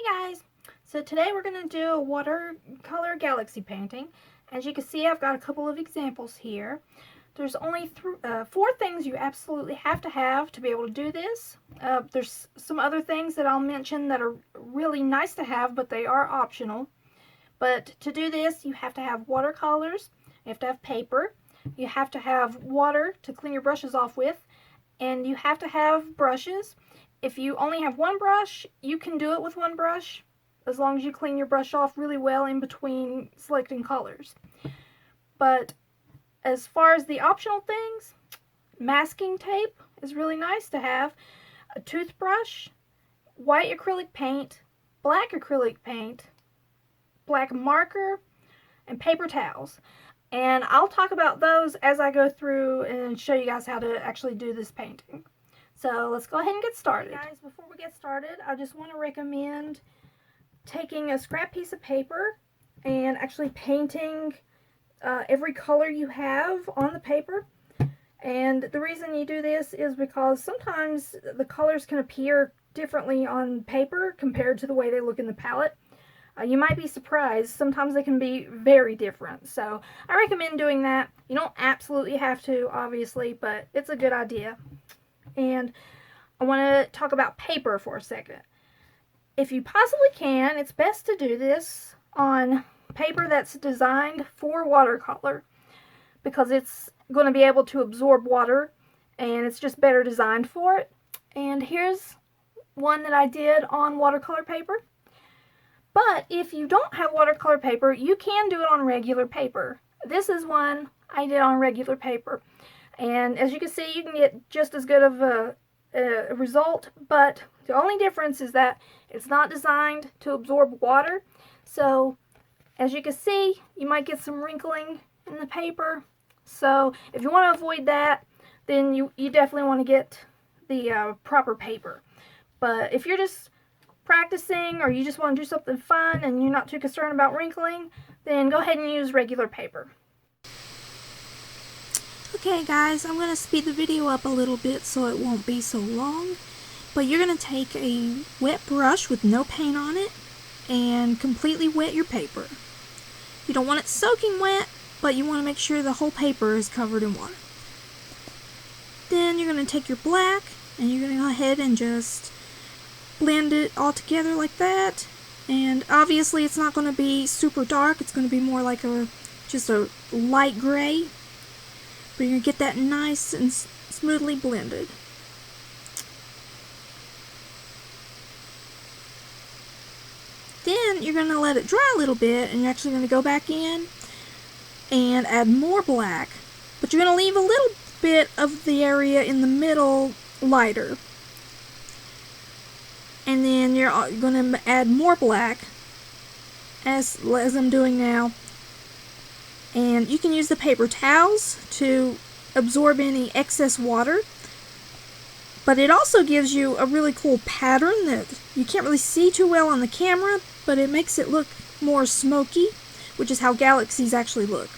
Guys, so today we're going to do a watercolor galaxy painting. As you can see, I've got a couple of examples here. There's only four things you absolutely have to be able to do this. There's some other things that I'll mention that are really nice to have, but they are optional. But to do this, you have to have watercolors, you have to have paper, you have to have water to clean your brushes off with, and you have to have brushes. If you only have one brush, you can do it with one brush, as long as you clean your brush off really well in between selecting colors. But as far as the optional things, masking tape is really nice to have, a toothbrush, white acrylic paint, black acrylic paint, black marker, and paper towels. And I'll talk about those as I go through and show you guys how to actually do this painting. So let's go ahead and get started. Guys, before we get started, I just want to recommend taking a scrap piece of paper and actually painting every color you have on the paper. And the reason you do this is because sometimes the colors can appear differently on paper compared to the way they look in the palette. You might be surprised. Sometimes they can be very different. So I recommend doing that. You don't absolutely have to, obviously, but it's a good idea. And I want to talk about paper for a second. If you possibly can, it's best to do this on paper that's designed for watercolor, because it's going to be able to absorb water and it's just better designed for it. And here's one that I did on watercolor paper. But if you don't have watercolor paper, you can do it on regular paper. This is one I did on regular paper. And as you can see, you can get just as good of a result, but the only difference is that it's not designed to absorb water. So as you can see, you might get some wrinkling in the paper. So if you want to avoid that, then you definitely want to get the proper paper. But if you're just practicing, or you just want to do something fun and you're not too concerned about wrinkling, then go ahead and use regular paper. Okay guys, I'm going to speed the video up a little bit so it won't be so long. But you're going to take a wet brush with no paint on it and completely wet your paper. You don't want it soaking wet, but you want to make sure the whole paper is covered in water. Then you're going to take your black and you're going to go ahead and just blend it all together like that. And obviously it's not going to be super dark, it's going to be more like just a light gray. But you're going to get that nice and smoothly blended. Then you're going to let it dry a little bit, and you're actually going to go back in and add more black. But you're going to leave a little bit of the area in the middle lighter. And then you're going to add more black, as I'm doing now. And you can use the paper towels to absorb any excess water. But it also gives you a really cool pattern that you can't really see too well on the camera, but it makes it look more smoky, which is how galaxies actually look.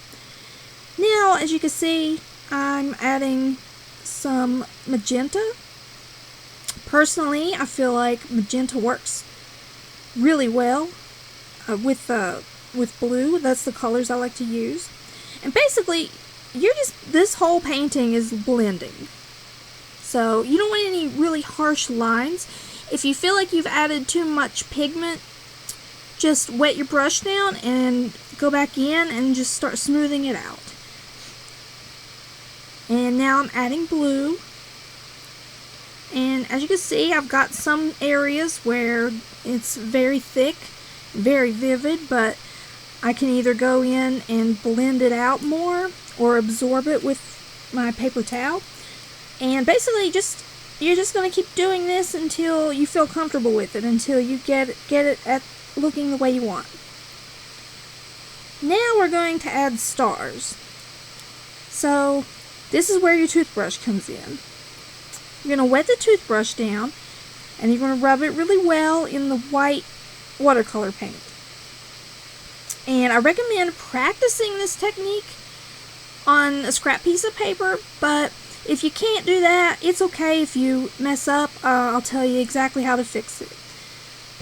Now, as you can see, I'm adding some magenta. Personally, I feel like magenta works really well with blue. That's the colors I like to use. And basically, this whole painting is blending. So you don't want any really harsh lines. If you feel like you've added too much pigment, just wet your brush down and go back in and just start smoothing it out. And now I'm adding blue. And as you can see, I've got some areas where it's very thick, very vivid, but I can either go in and blend it out more or absorb it with my paper towel. And basically you're just going to keep doing this until you feel comfortable with it, until you get it at looking the way you want. Now we're going to add stars. So this is where your toothbrush comes in. You're going to wet the toothbrush down, and you're going to rub it really well in the white watercolor paint. And I recommend practicing this technique on a scrap piece of paper, but if you can't do that, it's okay if you mess up. I'll tell you exactly how to fix it.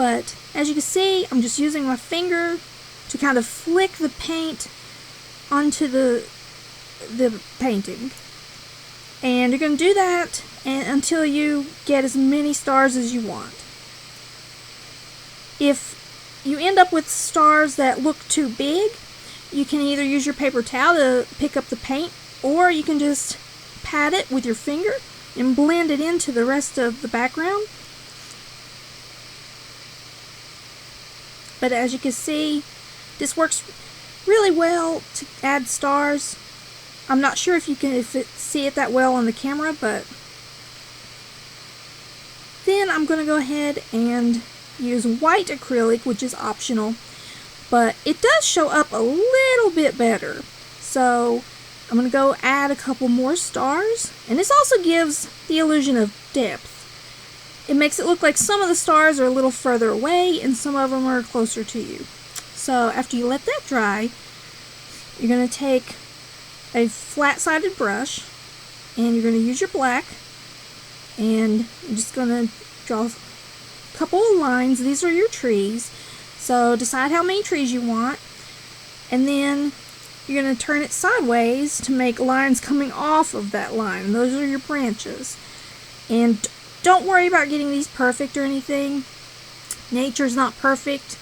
But as you can see, I'm just using my finger to kind of flick the paint onto the painting. And you're going to do that until you get as many stars as you want. If you end up with stars that look too big, you can either use your paper towel to pick up the paint, or you can just pat it with your finger and blend it into the rest of the background. But as you can see, this works really well to add stars. I'm not sure if you can see it that well on the camera, but then I'm going to go ahead and use white acrylic, which is optional, but it does show up a little bit better. So I'm going to go add a couple more stars, and this also gives the illusion of depth. It makes it look like some of the stars are a little further away and some of them are closer to you. So after you let that dry, you're going to take a flat-sided brush and you're going to use your black, and I'm just going to draw a couple of lines. These are your trees, so decide how many trees you want, and then you're going to turn it sideways to make lines coming off of that line, and those are your branches. And don't worry about getting these perfect or anything. Nature's not perfect.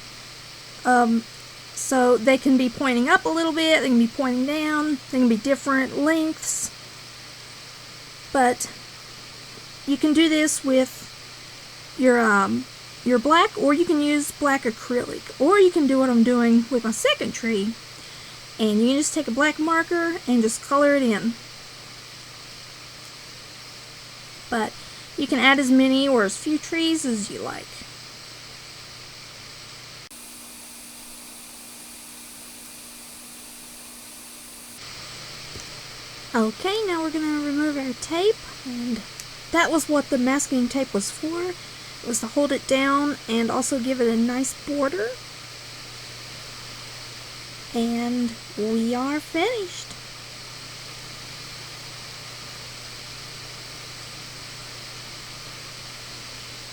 So they can be pointing up a little bit, they can be pointing down, they can be different lengths. But you can do this with your black, or you can use black acrylic, or you can do what I'm doing with my second tree, and you can just take a black marker and just color it in. But you can add as many or as few trees as you like. Okay, now we're going to remove our tape, and that was what the masking tape was for. It was to hold it down and also give it a nice border. And we are finished.